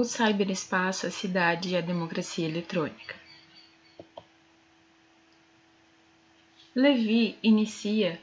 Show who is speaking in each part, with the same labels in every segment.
Speaker 1: O cyberespaço, a cidade e a democracia eletrônica. Levi inicia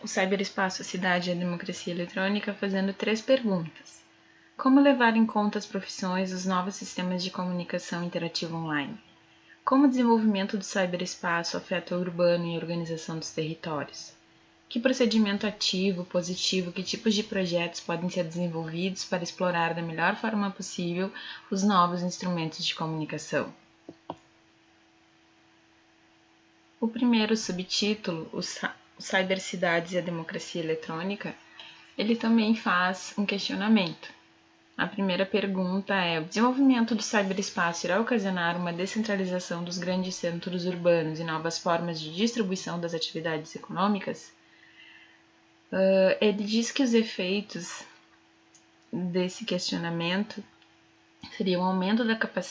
Speaker 1: o cyberespaço, a cidade e a democracia eletrônica fazendo 3 perguntas. Como levar em conta as profissões dos novos sistemas de comunicação interativa online? Como o desenvolvimento do cyberespaço afeta o urbano e a organização dos territórios? Que procedimento ativo, positivo, que tipos de projetos podem ser desenvolvidos para explorar da melhor forma possível os novos instrumentos de comunicação? O primeiro subtítulo, os Cybercidades e a Democracia Eletrônica, ele também faz um questionamento. A primeira pergunta é: o desenvolvimento do cyberespaço irá ocasionar uma descentralização dos grandes centros urbanos e novas formas de distribuição das atividades econômicas? Ele diz que os efeitos desse questionamento seriam o aumento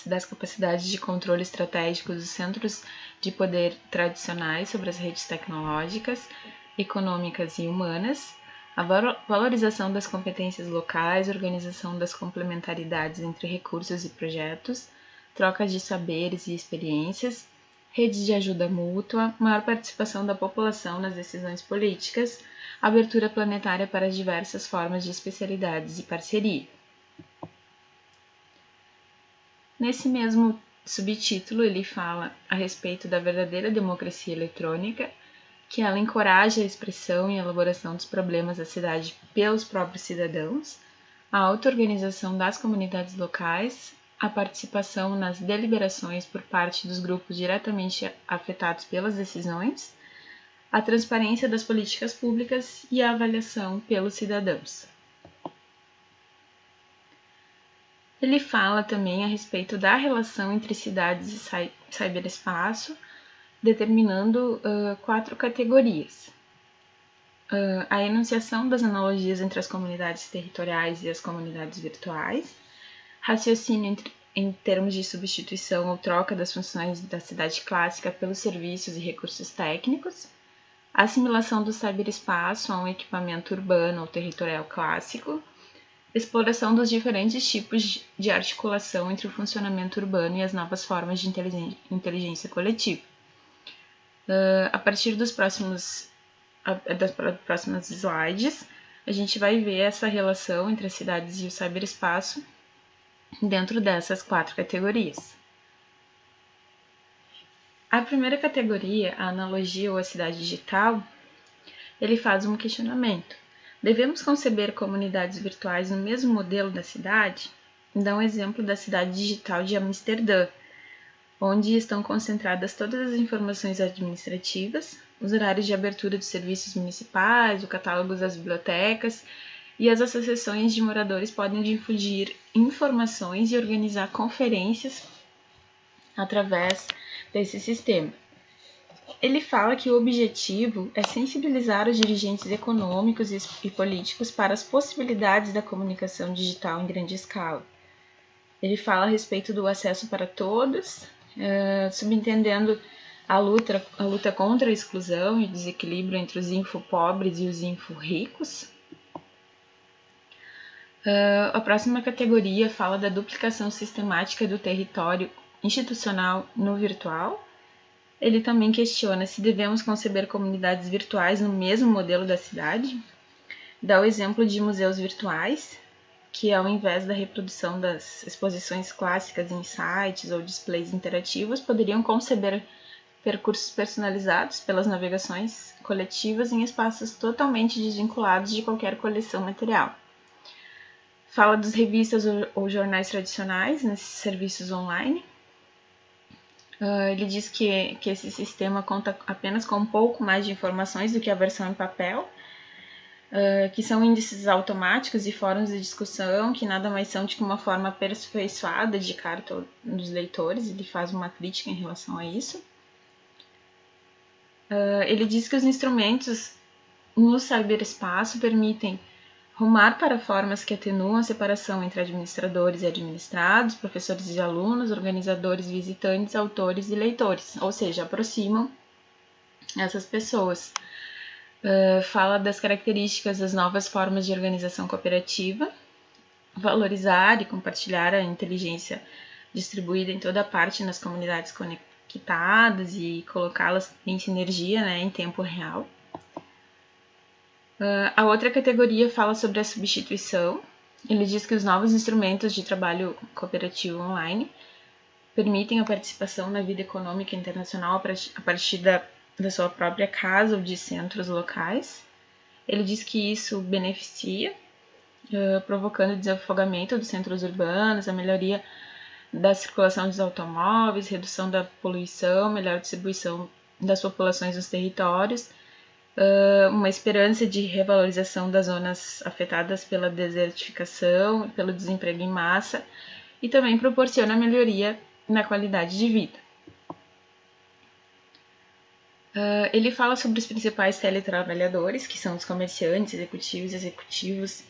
Speaker 1: das capacidades de controle estratégico dos centros de poder tradicionais sobre as redes tecnológicas, econômicas e humanas, a valorização das competências locais, organização das complementaridades entre recursos e projetos, trocas de saberes e experiências, redes de ajuda mútua, maior participação da população nas decisões políticas, abertura planetária para as diversas formas de especialidades e parceria. Nesse mesmo subtítulo, ele fala a respeito da verdadeira democracia eletrônica, que ela encoraja a expressão e a elaboração dos problemas da cidade pelos próprios cidadãos, a auto-organização das comunidades locais, a participação nas deliberações por parte dos grupos diretamente afetados pelas decisões, a transparência das políticas públicas e a avaliação pelos cidadãos. Ele fala também a respeito da relação entre cidades e cyberespaço, determinando 4 categorias. A enunciação das analogias entre as comunidades territoriais e as comunidades virtuais, raciocínio em termos de substituição ou troca das funções da cidade clássica pelos serviços e recursos técnicos, a assimilação do cyberespaço a um equipamento urbano ou territorial clássico, exploração dos diferentes tipos de articulação entre o funcionamento urbano e as novas formas de inteligência coletiva. A partir das próximas slides, a gente vai ver essa relação entre as cidades e o cyberespaço dentro dessas 4 categorias. A primeira categoria, a analogia ou a cidade digital, ele faz um questionamento. Devemos conceber comunidades virtuais no mesmo modelo da cidade? Dá um exemplo da cidade digital de Amsterdã, onde estão concentradas todas as informações administrativas, os horários de abertura dos serviços municipais, o catálogo das bibliotecas, e as associações de moradores podem difundir informações e organizar conferências através desse sistema. Ele fala que o objetivo é sensibilizar os dirigentes econômicos e políticos para as possibilidades da comunicação digital em grande escala. Ele fala a respeito do acesso para todos, subentendendo a luta contra a exclusão e o desequilíbrio entre os infopobres e os info-ricos. A próxima categoria fala da duplicação sistemática do território institucional no virtual. Ele também questiona se devemos conceber comunidades virtuais no mesmo modelo da cidade. Dá o exemplo de museus virtuais, que ao invés da reprodução das exposições clássicas em sites ou displays interativos, poderiam conceber percursos personalizados pelas navegações coletivas em espaços totalmente desvinculados de qualquer coleção material. Fala das revistas ou jornais tradicionais nesses serviços online. Ele diz que esse sistema conta apenas com um pouco mais de informações do que a versão em papel, que são índices automáticos e fóruns de discussão, que nada mais são do que uma forma aperfeiçoada de carta dos leitores. Ele faz uma crítica em relação a isso. Ele diz que os instrumentos no cyberespaço permitem rumar para formas que atenuam a separação entre administradores e administrados, professores e alunos, organizadores, visitantes, autores e leitores, ou seja, aproximam essas pessoas. Fala das características das novas formas de organização cooperativa, valorizar e compartilhar a inteligência distribuída em toda parte nas comunidades conectadas e colocá-las em sinergia, né, em tempo real. A outra categoria fala sobre a substituição. Ele diz que os novos instrumentos de trabalho cooperativo online permitem a participação na vida econômica internacional a partir da sua própria casa ou de centros locais. Ele diz que isso beneficia, provocando o desafogamento dos centros urbanos, a melhoria da circulação dos automóveis, redução da poluição, melhor distribuição das populações nos territórios, uma esperança de revalorização das zonas afetadas pela desertificação e pelo desemprego em massa, e também proporciona melhoria na qualidade de vida. Ele fala sobre os principais teletrabalhadores, que são os comerciantes, executivos,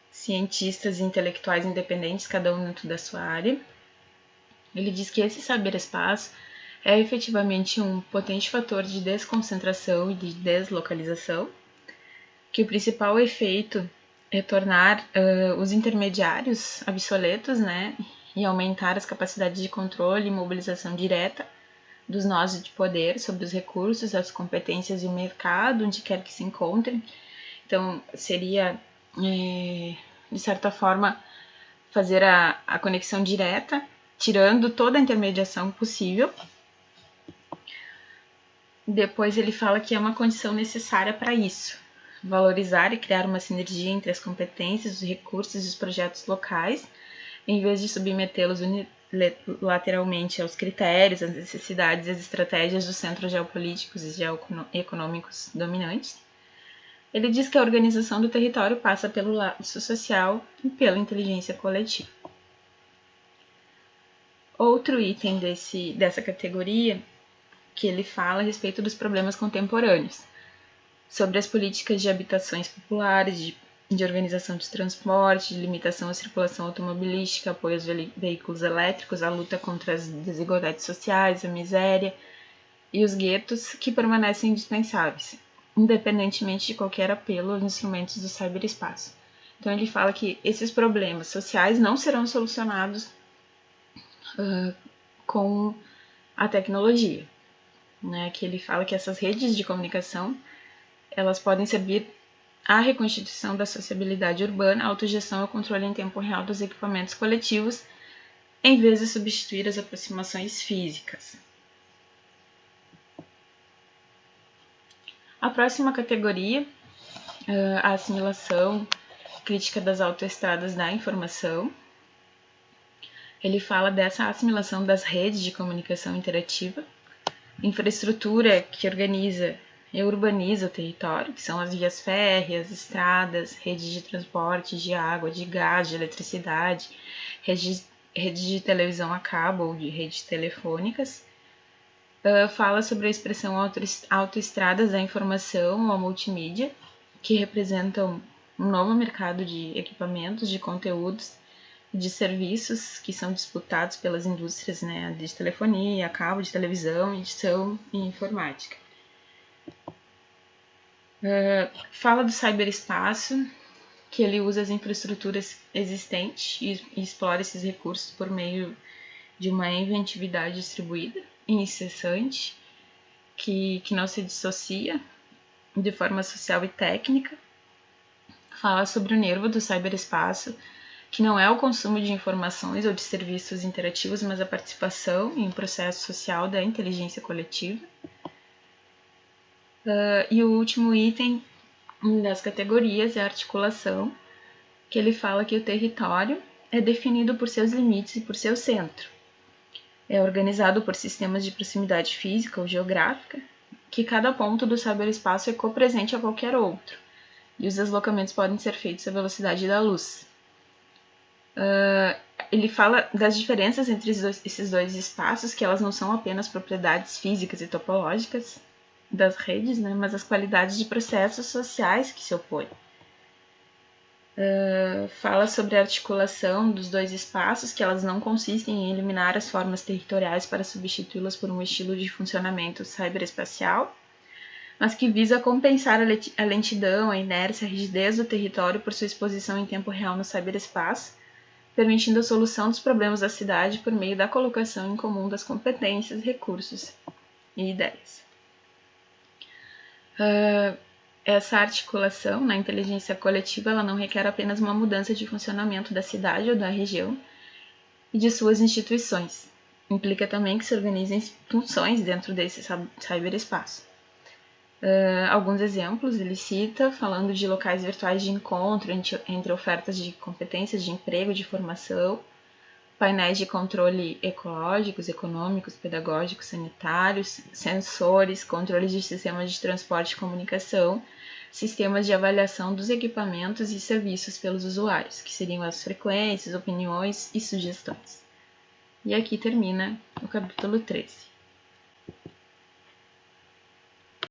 Speaker 1: cientistas e intelectuais independentes, cada um dentro da sua área. Ele diz que esse cyberespaço é efetivamente um potente fator de desconcentração e de deslocalização, que o principal efeito é tornar os intermediários obsoletos, né, e aumentar as capacidades de controle e mobilização direta dos nós de poder sobre os recursos, as competências e o mercado, onde quer que se encontrem. Então, seria, de certa forma, fazer a conexão direta, tirando toda a intermediação possível. Depois ele fala que é uma condição necessária para isso, valorizar e criar uma sinergia entre as competências, os recursos e os projetos locais, em vez de submetê-los unilateralmente aos critérios, às necessidades e às estratégias dos centros geopolíticos e geoeconômicos dominantes. Ele diz que a organização do território passa pelo laço social e pela inteligência coletiva. Outro item dessa categoria que ele fala a respeito dos problemas contemporâneos, sobre as políticas de habitações populares, de organização dos transportes, de limitação à circulação automobilística, apoio aos veículos elétricos, a luta contra as desigualdades sociais, a miséria e os guetos, que permanecem indispensáveis, independentemente de qualquer apelo aos instrumentos do cyberespaço. Então ele fala que esses problemas sociais não serão solucionados com a tecnologia, né? Que ele fala que essas redes de comunicação elas podem servir à reconstituição da sociabilidade urbana, à autogestão e ao controle em tempo real dos equipamentos coletivos, em vez de substituir as aproximações físicas. A próxima categoria, a assimilação crítica das autoestradas da informação. Ele fala dessa assimilação das redes de comunicação interativa, infraestrutura que organiza e urbaniza o território, que são as vias férreas, estradas, redes de transporte, de água, de gás, de eletricidade, redes de televisão a cabo ou de redes telefônicas. Fala sobre a expressão autoestradas da informação ou multimídia, que representam um novo mercado de equipamentos, de conteúdos, de serviços que são disputados pelas indústrias, né, de telefonia, cabo, de televisão, edição e informática. Fala do cyberespaço, que ele usa as infraestruturas existentes e explora esses recursos por meio de uma inventividade distribuída e incessante, que não se dissocia de forma social e técnica. Fala sobre o nervo do cyberespaço, que não é o consumo de informações ou de serviços interativos, mas a participação em um processo social da inteligência coletiva. E o último item das categorias é a articulação, que ele fala que o território é definido por seus limites e por seu centro. É organizado por sistemas de proximidade física ou geográfica, que cada ponto do cyberespaço é copresente a qualquer outro, e os deslocamentos podem ser feitos à velocidade da luz. Ele fala das diferenças entre esses dois espaços, que elas não são apenas propriedades físicas e topológicas das redes, né, mas as qualidades de processos sociais que se opõem. Fala sobre a articulação dos dois espaços, que elas não consistem em eliminar as formas territoriais para substituí-las por um estilo de funcionamento cyberespacial, mas que visa compensar a lentidão, a inércia, a rigidez do território por sua exposição em tempo real no cyberespaço, permitindo a solução dos problemas da cidade por meio da colocação em comum das competências, recursos e ideias. Essa articulação na inteligência coletiva ela não requer apenas uma mudança de funcionamento da cidade ou da região e de suas instituições. Implica também que se organizem funções dentro desse cyberespaço. Alguns exemplos ele cita, falando de locais virtuais de encontro entre ofertas de competências de emprego, de formação, painéis de controle ecológicos, econômicos, pedagógicos, sanitários, sensores, controles de sistemas de transporte e comunicação, sistemas de avaliação dos equipamentos e serviços pelos usuários, que seriam as frequências, opiniões e sugestões. E aqui termina o capítulo 13.